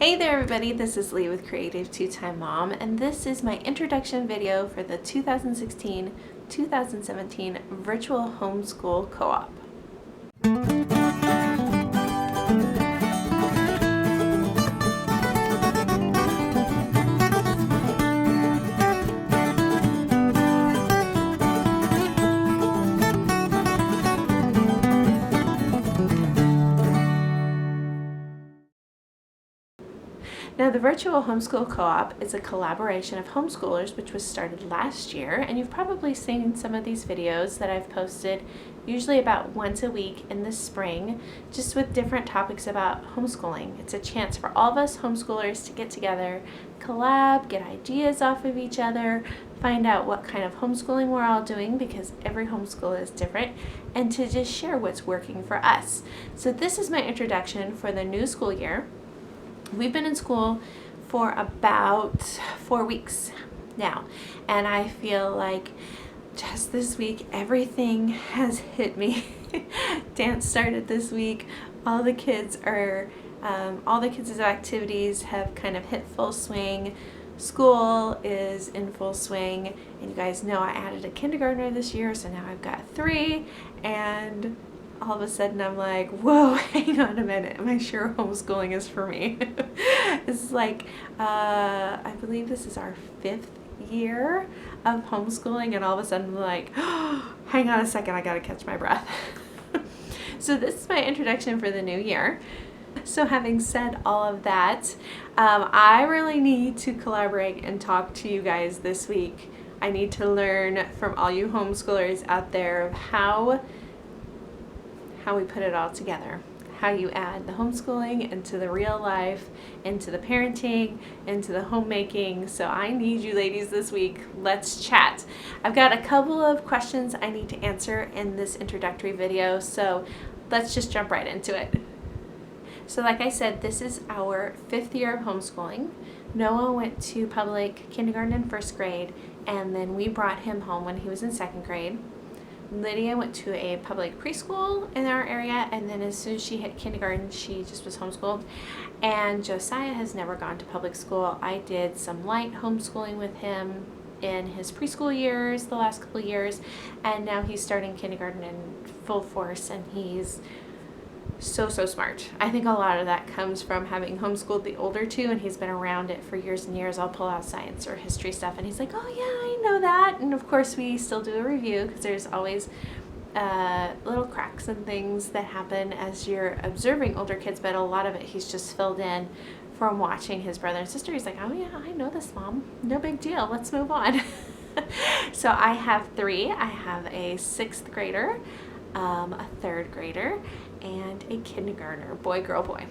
Hey there everybody, this is Lee with Creative Two-Time Mom, and this is my introduction video for the 2016-2017 Virtual Homeschool Co-op. Now, the Virtual Homeschool Co-op is a collaboration of homeschoolers which was started last year, and you've probably seen some of these videos that I've posted usually about once a week in the spring, just with different topics about homeschooling. It's a chance for all of us homeschoolers to get together, collab, get ideas off of each other, find out what kind of homeschooling we're all doing because every homeschool is different, and to just share what's working for us. So this is my introduction for the new school year. We've been in school for about 4 weeks now, and I feel like just this week everything has hit me. Dance started this week. All the kids' activities have kind of hit full swing. School is in full swing, and you guys know I added a kindergartner this year, so now I've got 3, and all of a sudden I'm like, whoa, hang on a minute, am I sure homeschooling is for me? It's like, I believe this is our 5th year of homeschooling, and all of a sudden I'm like, oh, hang on a second, I gotta catch my breath. So this is my introduction for the new year. So having said all of that, I really need to collaborate and talk to you guys this week. I need to learn from all you homeschoolers out there of how we put it all together, how you add the homeschooling into the real life, into the parenting, into the homemaking. So I need you ladies this week. Let's chat. I've got a couple of questions I need to answer in this introductory video, so let's just jump right into it. So like I said, this is our 5th year of homeschooling. Noah went to public kindergarten and 1st grade, and then we brought him home when he was in 2nd grade. Lydia went to a public preschool in our area, and then as soon as she hit kindergarten, she just was homeschooled. And Josiah has never gone to public school. I did some light homeschooling with him in his preschool years, the last couple of years, and now he's starting kindergarten in full force, and he's so smart. I think a lot of that comes from having homeschooled the older 2, and he's been around it for years and years. I'll pull out science or history stuff, and he's like, oh yeah, I know that. And of course we still do a review because there's always little cracks and things that happen as you're observing older kids, but a lot of it he's just filled in from watching his brother and sister. He's like, oh yeah, I know this, Mom. No big deal. Let's move on. So I have 3. I have a 6th grader, a 3rd grader, and a kindergartner, boy, girl, boy.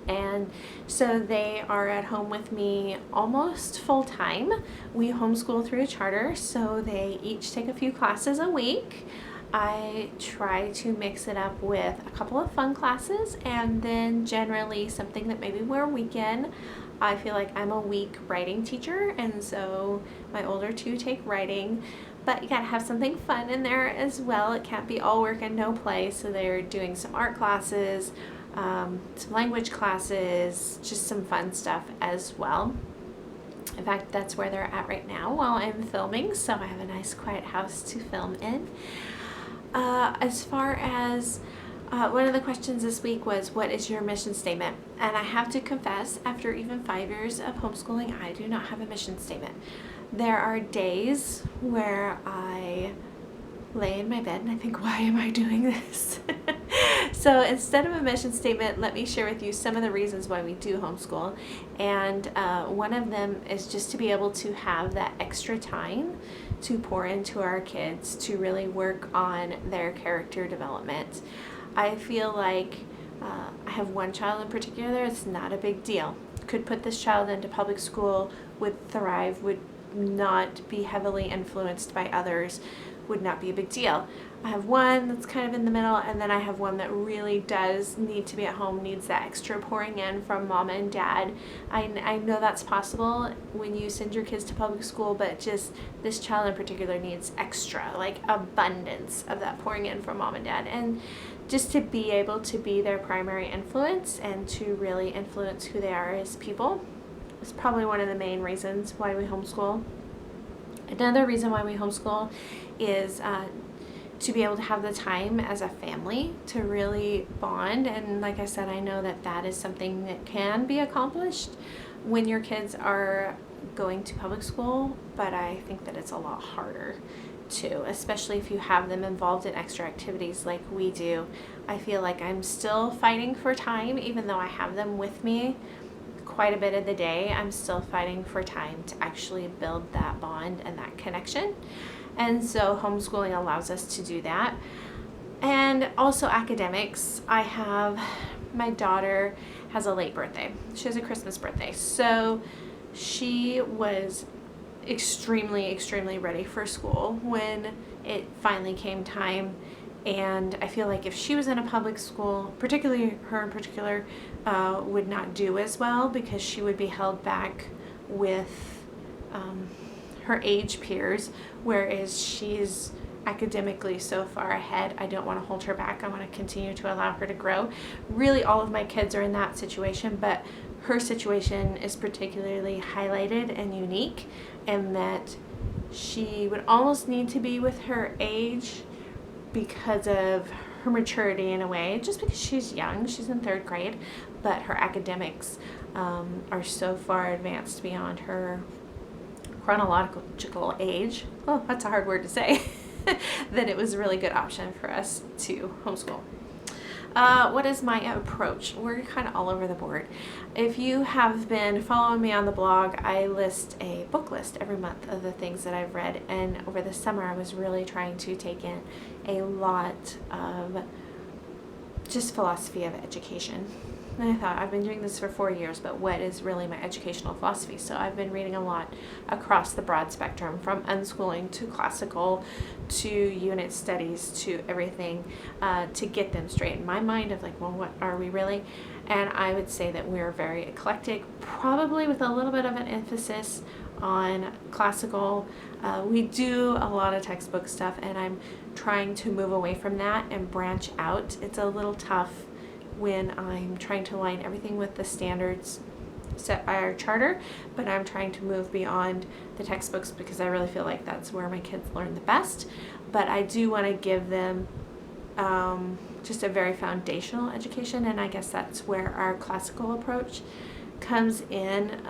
And so they are at home with me almost full time. We homeschool through a charter, so they each take a few classes a week. I try to mix it up with a couple of fun classes, and then generally something that maybe we're a weekend. I feel like I'm a week writing teacher, and so my older 2 take writing. But you gotta have something fun in there as well. It can't be all work and no play. So they're doing some art classes, some language classes, just some fun stuff as well. In fact, that's where they're at right now while I'm filming. So I have a nice quiet house to film in. As far as one of the questions this week was, what is your mission statement? And I have to confess, after even 5 years of homeschooling, I do not have a mission statement. There are days where I lay in my bed and I think, why am I doing this? So instead of a mission statement, let me share with you some of the reasons why we do homeschool. And one of them is just to be able to have that extra time to pour into our kids, to really work on their character development. I feel like I have one child in particular. It's not a big deal. Could put this child into public school, would thrive, would not be heavily influenced by others, would not be a big deal. I have one that's kind of in the middle, and then I have one that really does need to be at home, needs that extra pouring in from mom and dad. I know that's possible when you send your kids to public school, but just this child in particular needs extra, like abundance of that pouring in from mom and dad. And just to be able to be their primary influence and to really influence who they are as people is probably one of the main reasons why we homeschool. Another reason why we homeschool is to be able to have the time as a family to really bond. And like I said, I know that that is something that can be accomplished when your kids are going to public school, but I think that it's a lot harder too, especially if you have them involved in extra activities like we do. I feel like I'm still fighting for time, even though I have them with me quite a bit of the day. I'm still fighting for time to actually build that bond and that connection. And so homeschooling allows us to do that. And also academics. My daughter has a late birthday. She has a Christmas birthday. So she was extremely ready for school when it finally came time. And I feel like if she was in a public school, particularly her in particular, would not do as well because she would be held back with her age peers, whereas she's academically so far ahead. I don't want to hold her back. I want to continue to allow her to grow. Really, all of my kids are in that situation, but her situation is particularly highlighted and unique in that she would almost need to be with her age because of her maturity in a way, just because she's young. She's in 3rd grade, but her academics are so far advanced beyond her chronological age. Oh, that's a hard word to say. That it was a really good option for us to homeschool. What is my approach? We're kind of all over the board. If you have been following me on the blog, I list a book list every month of the things that I've read, and over the summer I was really trying to take in a lot of just philosophy of education. And I thought, I've been doing this for 4 years, but what is really my educational philosophy? So I've been reading a lot across the broad spectrum, from unschooling to classical to unit studies to everything, to get them straight in my mind of like, well, what are we really? And I would say that we're very eclectic, probably with a little bit of an emphasis on classical. We do a lot of textbook stuff, and I'm trying to move away from that and branch out. It's a little tough when I'm trying to align everything with the standards set by our charter, but I'm trying to move beyond the textbooks because I really feel like that's where my kids learn the best. But I do want to give them just a very foundational education, and I guess that's where our classical approach comes in.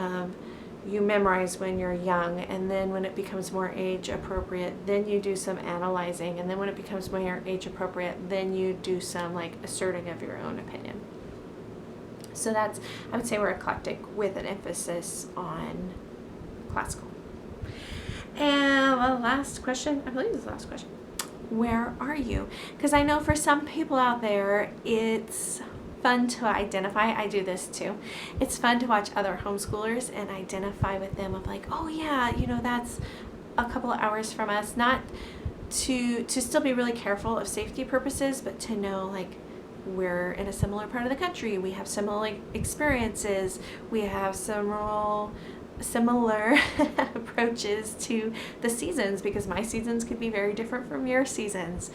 You memorize when you're young, and then when it becomes more age appropriate, then you do some analyzing, and then when it becomes more age appropriate, then you do some like asserting of your own opinion. So that's, I would say we're eclectic with an emphasis on classical. And the last question, I believe this is the last question. Where are you? Because I know for some people out there, it's fun to identify. I do this too. It's fun to watch other homeschoolers and identify with them of like, oh yeah, that's a couple of hours from us. Not to still be really careful of safety purposes, but to know like we're in a similar part of the country. We have similar experiences. We have similar approaches to the seasons, because my seasons could be very different from your seasons.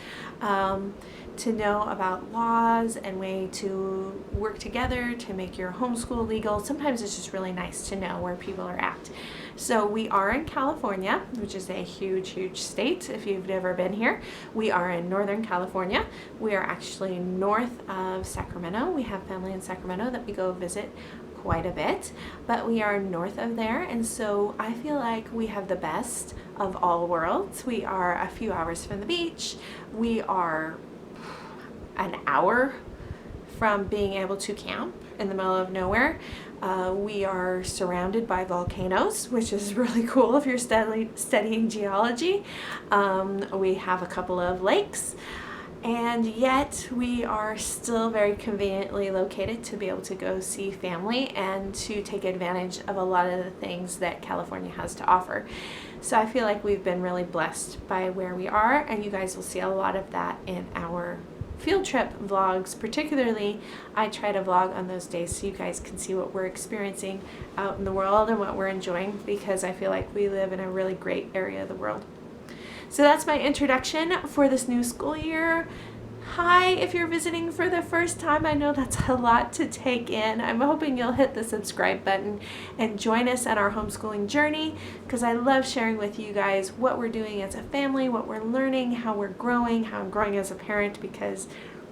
To know about laws and way to work together to make your homeschool legal. Sometimes it's just really nice to know where people are at. So we are in California, which is a huge state if you've never been here. We are in Northern California. We are actually north of Sacramento. We have family in Sacramento that we go visit quite a bit, but we are north of there, and so I feel like we have the best of all worlds. We are a few hours from the beach. We are an hour from being able to camp in the middle of nowhere. We are surrounded by volcanoes, which is really cool if you're studying geology. We have a couple of lakes, and yet we are still very conveniently located to be able to go see family and to take advantage of a lot of the things that California has to offer. So I feel like we've been really blessed by where we are, and you guys will see a lot of that in our field trip vlogs. Particularly, I try to vlog on those days so you guys can see what we're experiencing out in the world and what we're enjoying, because I feel like we live in a really great area of the world. So that's my introduction for this new school year. Hi, if you're visiting for the first time, I know that's a lot to take in. I'm hoping you'll hit the subscribe button and join us on our homeschooling journey, because I love sharing with you guys what we're doing as a family, what we're learning, how we're growing, how I'm growing as a parent, because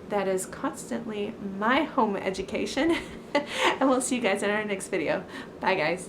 that is constantly my home education. And we'll see you guys in our next video. Bye guys.